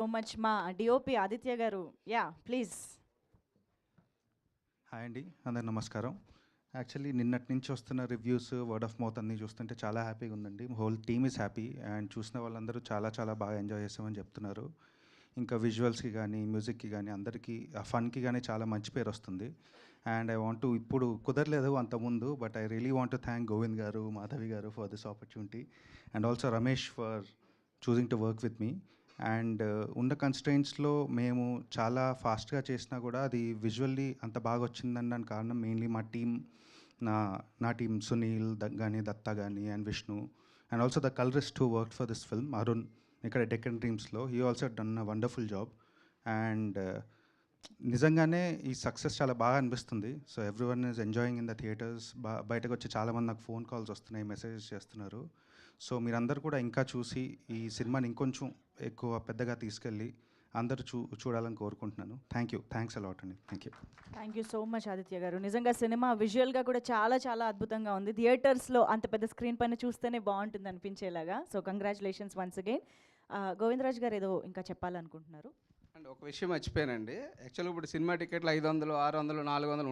So much మా DOP Aditya గారు. Yeah please. Hi అండి, అందరు నమస్కారం. యాక్చువల్లీ నిన్నటి నుంచి వస్తున్న రివ్యూస్, వర్డ్ ఆఫ్ మౌత్ అన్నీ చూస్తుంటే చాలా హ్యాపీగా ఉందండి. Whole team is happy and చూసిన వాళ్ళందరూ చాలా చాలా బాగా ఎంజాయ్ చేస్తామని చెప్తున్నారు. ఇంకా విజువల్స్కి కానీ మ్యూజిక్కి కానీ అందరికీ ఆ ఫన్కి కానీ చాలా మంచి పేరు వస్తుంది. అండ్ ఐ వాంట్ టు, ఇప్పుడు కుదరలేదు అంతకుముందు, but I really want to thank Govind గారు, మాధవి గారు for this opportunity and also Ramesh for choosing to work with me. And ఉన్న కన్స్ట్రెయింట్స్లో మేము చాలా ఫాస్ట్గా చేసినా కూడా అది విజువల్లీ అంత బాగా వచ్చిందని దానికి కారణం మెయిన్లీ మా టీమ్, నా నా టీమ్ సునీల్ కానీ దత్తా కానీ and Vishnu and also the colourist who work for this film Arun ఇక్కడ డెక్కన్ డ్రీమ్స్లో. He also done a wonderful job. And నిజంగానే ఈ సక్సెస్ చాలా బాగా అనిపిస్తుంది. So every is enjoying in the theatres. బయటకు వచ్చి చాలామంది నాకు ఫోన్ కాల్స్ వస్తున్నాయి, మెసేజెస్ చేస్తున్నారు. సో మీరందరూ కూడా ఇంకా చూసి ఈ సినిమాని ఇంకొంచెం ఎక్కువ పెద్దగా తీసుకెళ్ళి అందరూ చూడాలని కోరుకుంటున్నాను. థ్యాంక్స్ అలాట్ అండి. Thank you so much Aditya గారు. నిజంగా సినిమా విజువల్గా కూడా చాలా చాలా అద్భుతంగా ఉంది. థియేటర్స్లో అంత పెద్ద స్క్రీన్ పైన చూస్తేనే బాగుంటుంది అనిపించేలాగా. So congratulations once again. Govindaraj garu ఏదో ఇంకా చెప్పాలనుకుంటున్నారు. అండ్ ఒక విషయం మర్చిపోయానండి. యాక్చువల్గా ఇప్పుడు సినిమా టికెట్లు 500, 600, 400